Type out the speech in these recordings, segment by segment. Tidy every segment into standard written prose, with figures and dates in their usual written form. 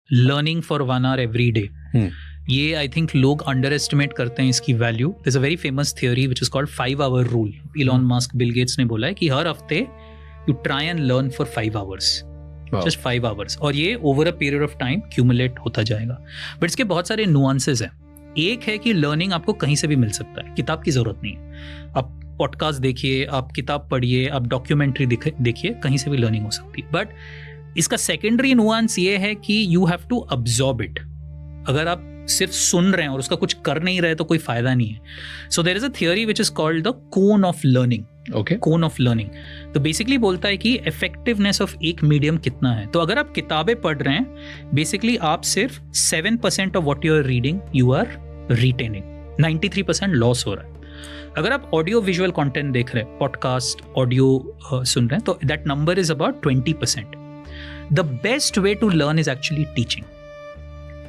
Learning for 1 hour every day, ये I think लोग underestimate करते हैं इसकी value. There is a very famous theory which is called 5 hour rule. Elon Musk, Bill Gates ने बोला है कि हर हफ्ते you try and learn for 5 hours, just 5 hours, और ये over a period of time cumulate होता जाएगा. बट इसके बहुत सारे नुआंसेस हैं. एक है कि लर्निंग आपको कहीं से भी मिल सकता है, किताब की जरूरत नहीं है. आप पॉडकास्ट देखिए, आप किताब पढ़िए, आप डॉक्यूमेंट्री देखिए, कहीं से भी लर्निंग हो सकती है. बट इसका सेकेंडरी नुआंस ये है कि you have to absorb it. अगर आप सिर्फ सुन रहे हैं और उसका कुछ कर नहीं रहे तो कोई फायदा नहीं है. So there is a theory which is called the cone of learning. Okay, cone of learning. तो बेसिकली बोलता है कि इफेक्टिवनेस ऑफ एक मीडियम कितना है. तो अगर आप किताबें पढ़ रहे हैं, बेसिकली आप सिर्फ 7% of what you are reading you are retaining, 93% loss हो रहा है. अगर आप ऑडियो विजुअल कंटेंट देख रहे हैं, पॉडकास्ट, ऑडियो सुन रहे हैं, तो that number is about 20%. The best way to learn is actually teaching.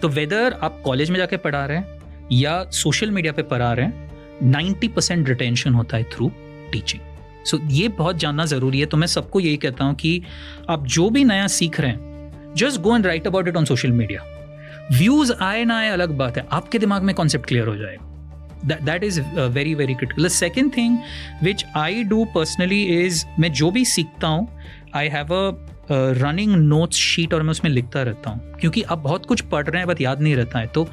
तो वेदर आप कॉलेज में जाके पढ़ा रहे हैं या सोशल मीडिया पे पढ़ा रहे हैं, 90% रिटेंशन होता है थ्रू टीचिंग. सो ये बहुत जानना जरूरी है. तो मैं सबको यही कहता हूं कि आप जो भी नया सीख रहे हैं, just go and right about it on social media. Views आए ना आए अलग बात है, आपके दिमाग में कॉन्सेप्ट क्लियर हो जाएगा. That is very very critical. The second thing which I do personally is मैं जो भी सीखता हूँ, I have a running notes sheet और मैं उसमें लिखता रहता हूँ, क्योंकि आप बहुत कुछ पढ़ रहे हैं बट याद नहीं रहता है. तो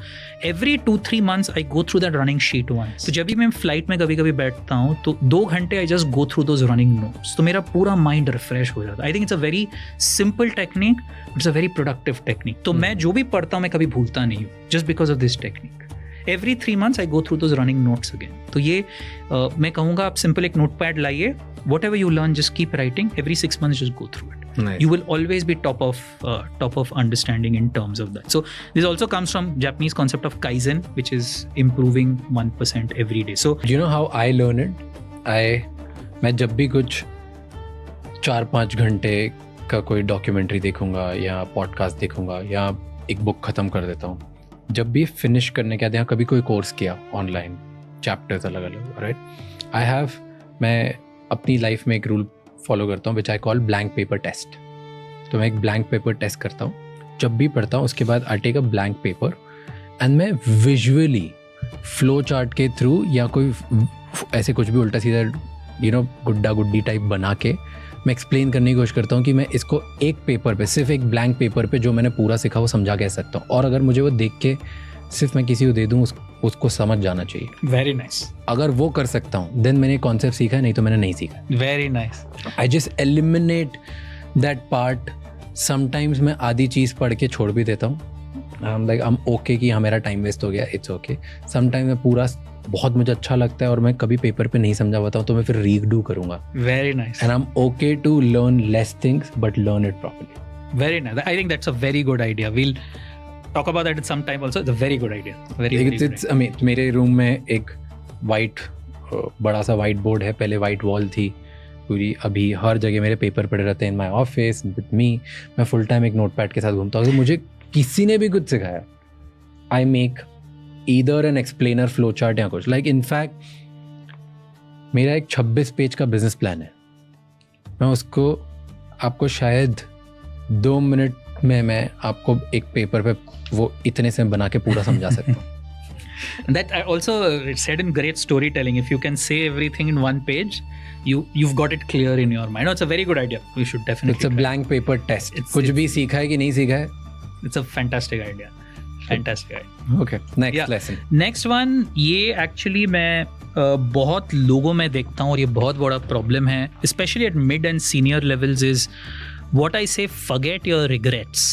every 2-3 months I go through that running sheet once. तो जब भी मैं फ्लाइट में कभी कभी बैठता हूँ तो 2 घंटे I just go through those running notes. तो मेरा पूरा माइंड रिफ्रेश हो जाता है. I think it's a very simple technique, it's a very productive technique. तो मैं जो भी पढ़ता हूँ मैं कभी भूलता नहीं हूँ, just because of this technique. Every 3 months I go through those running notes again. तो ये मैं कहूँगा आप सिंपल एक नोटपैड लाइए, whatever you learn just keep writing. Every 6 months just go through it. Nice. You will always be top of understanding in terms of that. So this also comes from Japanese concept of Kaizen, which is improving 1% every day. So you know how I learn it? मैं जब भी कुछ 4-5 घंटे का कोई documentary देखूंगा या podcast देखूंगा या एक बुक खत्म कर देता हूँ. जब भी फिनिश करने के बाद या कभी कोई कोर्स किया ऑनलाइन, चैप्टर्स अलग अलग, राइट, मैं अपनी लाइफ में एक रूल फॉलो करता हूँ which I call blank paper test. तो मैं एक ब्लैंक पेपर टेस्ट करता हूँ जब भी पढ़ता हूँ. उसके बाद I take a blank paper and मैं विजुअली फ्लो चार्ट के थ्रू या कोई ऐसे कुछ भी उल्टा सीधा गुड्डा गुड्डी टाइप बना के मैं एक्सप्लेन करने की कोशिश करता हूँ कि मैं इसको एक पेपर पे, सिर्फ एक ब्लैंक पेपर पे जो मैंने पूरा सीखा वो समझा कह सकता हूँ. और अगर मुझे वो देख के सिर्फ मैं किसी को दे दूँ, उसको समझ जाना चाहिए. Very nice. अगर वो कर सकता हूँ देन मैंने कॉन्सेप्ट सीखा है, नहीं तो मैंने नहीं सीखा. Very nice. I just eliminate that part. Sometimes मैं आधी चीज़ पढ़ के छोड़ भी देता हूँ. आई एम ओके कि हाँ मेरा टाइम वेस्ट हो गया, इट्स ओके. समटाइम्स मैं पूरा बहुत मुझे अच्छा लगता है और मैं कभी पेपर पे नहीं समझा पाता हूँ तो मैं फिर रीडू करूँगा. Very nice. And I am okay to learn less things but learn it properly. Very nice. I think that's a very good idea. We'll talk about that at some time also. It's a very good idea. I mean, मेरे room में एक बड़ा सा white board है. पहले white wall थी पूरी. अभी हर जगह मेरे पेपर पड़े रहते हैं. इन माई ऑफिस विथ मी. मैं फुल टाइम एक नोटपैड के साथ घूमता हूँ. तो मुझे किसी ने भी कुछ सिखाया, I make either an explainer, flow chart या कुछ. लाइक इनफैक्ट मेरा एक 26 पेज का बिजनेस प्लान है. मैं उसको आपको शायद 2 मिनट में मैं आपको एक पेपर पे वो इतने से बना के पूरा समझा सकता हूँ. That I also said in great storytelling. If you can say everything in one page, you've got it clear in your mind. No, it's a very good idea. We should definitely. It's a blank paper test. कुछ भी सीखा है कि नहीं सीखा है. It's a fantastic idea. Fantastic idea. Okay. Next lesson. Next one, ये actually मैं बहुत लोगों में देखता हूँ और ये बहुत बड़ा problem है, especially at mid and senior levels, is what I say, forget your regrets.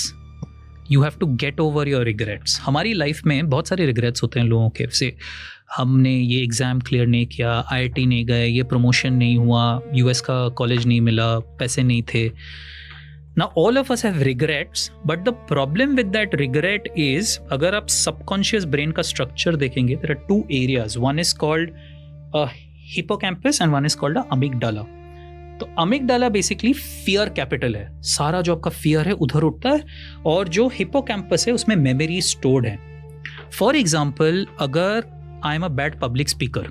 You have to get over your regrets. हमारी लाइफ में बहुत सारे regrets होते हैं लोगों के. से हमने ये एग्ज़ाम क्लियर नहीं किया, IIT नहीं गए, ये प्रमोशन नहीं हुआ, US का कॉलेज नहीं मिला, पैसे नहीं थे. Now all of us have regrets, but the problem with that regret is, अगर आप subconscious brain का structure देखेंगे, there are 2 areas. One is called a hippocampus and one is called a amygdala. तो अमिगडाला बेसिकली फियर कैपिटल है. सारा जो आपका fear है उधर उठता है, और जो हिपोकैम्पस है उसमें मेमोरी स्टोर्ड है. फॉर एग्जाम्पल, अगर I am a bad public speaker,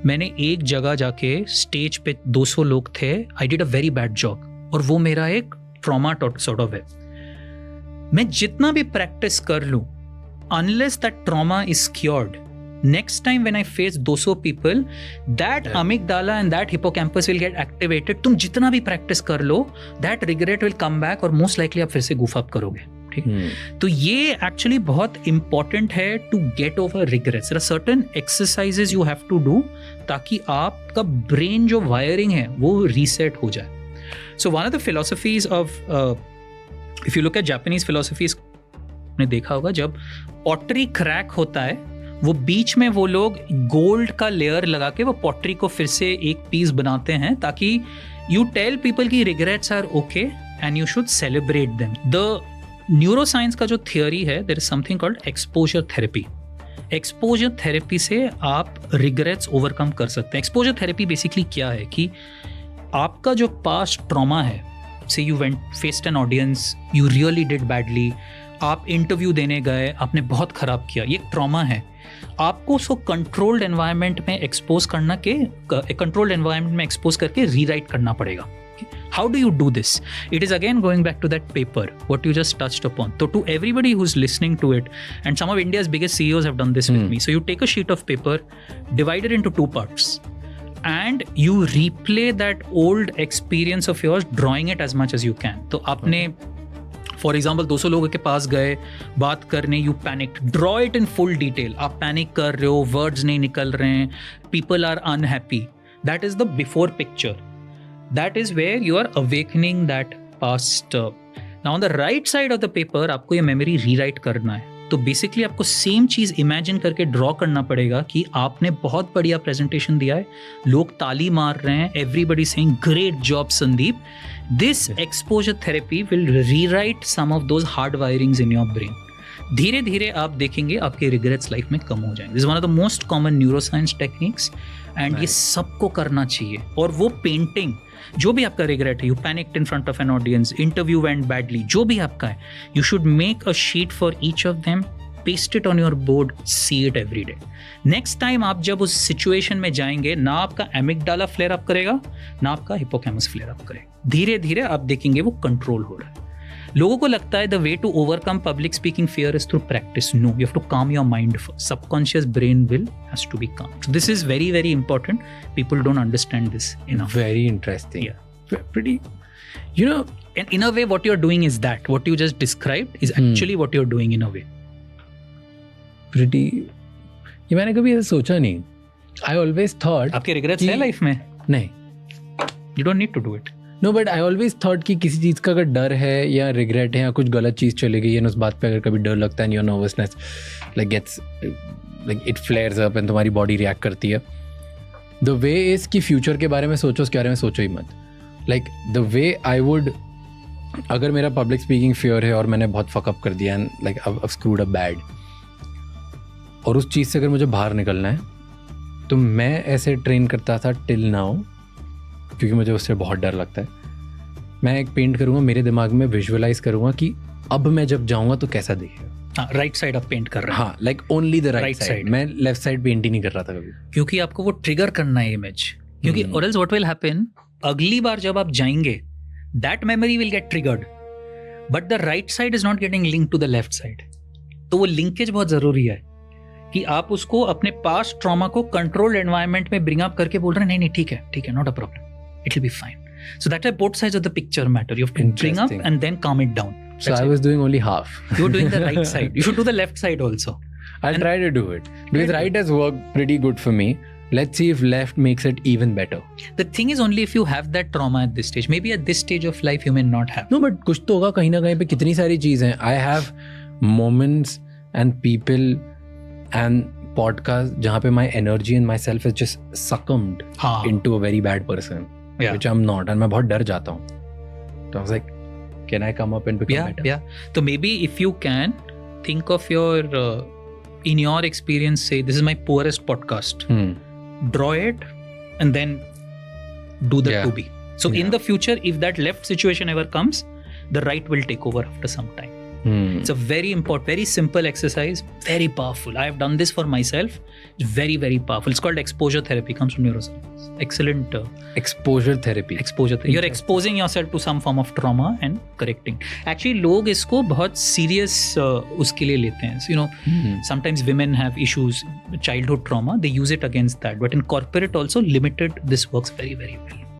मैंने एक जगह जाके स्टेज पे 200 लोग थे, I did a very bad job, और वो मेरा एक ट्रॉमा सॉर्ट ऑफ है. मैं जितना भी प्रैक्टिस कर लूं, unless that trauma is cured, next time when I face 200 people, that amygdala and that hippocampus will get activated. तुम जितना भी प्रैक्टिस कर लो, that regret will come back और most likely आप फिर से goof up करोगे. ठीक, तो ये एक्चुअली बहुत इंपॉर्टेंट है to get over regrets. There are certain exercises you have to do ताकि आपका ब्रेन जो वायरिंग है वो रीसेट हो जाए. So one of the philosophies of, if you look at Japanese philosophies, ने देखा होगा जब पॉटरी क्रैक होता है वो बीच में वो लोग गोल्ड का लेयर लगा के वो पॉटरी को फिर से एक पीस बनाते हैं ताकि यू टेल पीपल की regrets are okay and you should celebrate them. The neuroscience का जो थियोरी है, there is something called exposure therapy. Exposure therapy से आप रिग्रेट्स ओवरकम कर सकते हैं. एक्सपोजर थेरेपी बेसिकली क्या है कि आपका जो पास्ट ट्रॉमा है, से you went faced an audience, you really did badly, आप इंटरव्यू देने गए, आपने बहुत खराब किया, ये ट्रॉमा है. आपको उसको कंट्रोल्ड एनवायरनमेंट में एक्सपोज करना के कंट्रोल्ड एनवायरनमेंट में एक्सपोज करके रीराइट करना पड़ेगा. How do you do this? It is again going back to that paper, what you just touched upon. So to everybody who's listening to it, and some of India's biggest CEOs have done this with me. So you take a sheet of paper, divide it into 2 parts, and you replay that old experience of yours, drawing it as much as you can. तो आपने for example 200 लोगों के पास गए बात करने, you panic, draw it in full detail. आप panic कर रहे हो, वर्ड्स नहीं निकल रहे हैं, people are unhappy. That is the before picture. That is where you are awakening that past. Now on the right side of the paper आपको ये memory rewrite करना है. तो बेसिकली आपको सेम चीज इमेजिन करके ड्रॉ करना पड़ेगा कि आपने बहुत बढ़िया प्रेजेंटेशन दिया है, लोग ताली मार रहे हैं, everybody saying great job Sandeep. This exposure therapy will rewrite some of those hard wirings in your brain. धीरे धीरे आप देखेंगे आपके रिग्रेट्स लाइफ में कम हो जाएंगे. This is one of the most common neuroscience techniques and ये सबको करना चाहिए. और वो पेंटिंग, जो भी आपका रिग्रेट है, you panicked in front of an audience, interview went badly, जो भी आपका है, you should make a sheet for each of them, paste it on your board, see it every day. Next time आप जब उस situation में जाएंगे, ना आपका एमिगडाला फ्लेयर अप करेगा, ना आपका हिपोकैम्पस फ्लेयर अप करेगा. धीरे धीरे आप देखेंगे वो कंट्रोल हो रहा है. लोगों को लगता है the way to overcome public speaking fear is through practice. No, you have to calm your mind first. Subconscious brain will has to be calm. So this is very, very important. People don't understand this enough. Very interesting. Yeah. Pretty, you know, and in a way what you're doing is that what you just described is actually what you're doing in a way. Pretty, ये मैंने कभी ऐसा सोचा नहीं. I always thought आपके regrets है life में? नहीं. You don't need to do it. No, but I always thought कि किसी चीज़ का अगर डर है या रिग्रेट है या कुछ गलत चीज़ चली गई है, उस बात पे अगर कभी डर लगता है, your nervousness like gets like it flares up and तुम्हारी बॉडी रिएक्ट करती है. द वे इज़ कि फ्यूचर के बारे में सोचो, उसके बारे में सोचो ही मत. Like the way I would, अगर मेरा पब्लिक स्पीकिंग फियर है और मैंने बहुत फकअप कर दिया and like I screwed up bad, और उस चीज़ से अगर मुझे बाहर निकलना है तो मैं ऐसे ट्रेन करता था टिल नाउ, क्योंकि मुझे उससे बहुत डर लगता है. मैं एक पेंट करूँगा, मेरे दिमाग में विजुअलाइज करूँगा कि अब मैं जब जाऊँगा तो कैसा दिखेगा. राइट साइड आप पेंट कर रहे हैं. हाँ, like only the right side. मैं लेफ्ट साइड पेंट ही नहीं कर रहा था कभी, क्योंकि आपको वो ट्रिगर करना है इमेज. क्योंकि और एल्स व्हाट विल हैपन, अगली बार जब आप जाएंगे that memory will get triggered, but the right side is not getting link to the left side. तो वो लिंकेज बहुत जरूरी है कि आप उसको अपने पास्ट ट्रॉमा को कंट्रोल्ड एनवायरनमेंट में ब्रिंग अप करके बोल रहे हैं, नहीं ठीक है, not a problem, it will be fine. So that's why both sides of the picture matter. You have to bring up and then calm it down. So I was doing only half. You were doing the right side. You should do the left side also. I'll try to do it. Because right has worked pretty good for me. Let's see if left makes it even better. The thing is only if you have that trauma at this stage. Maybe at this stage of life you may not have. No, but कुछ तो होगा कहीं ना कहीं पे. कितनी सारी चीज़ हैं. I have moments and people and podcast जहाँ पे my energy and myself has just succumbed into a very bad person. Yeah. Which I'm not, and मैं बहुत डर जाता हूँ. So I was like, can I come up and become better? Yeah. So maybe if you can think of your, in your experience, say this is my poorest podcast. Draw it, and then do the to be. So in the future, if that left situation ever comes, the right will take over after some time. It's a very important, very simple exercise, very powerful. I have done this for myself. It's very, very powerful. It's called exposure therapy. Comes from neuroscience. Excellent. Exposure therapy. Exposure therapy. You're exposing yourself to some form of trauma and correcting. Actually, लोग इसको बहुत serious उसके लिए लेते हैं. You know, sometimes women have issues, childhood trauma. They use it against that. But in corporate also, limited, this works very, very well.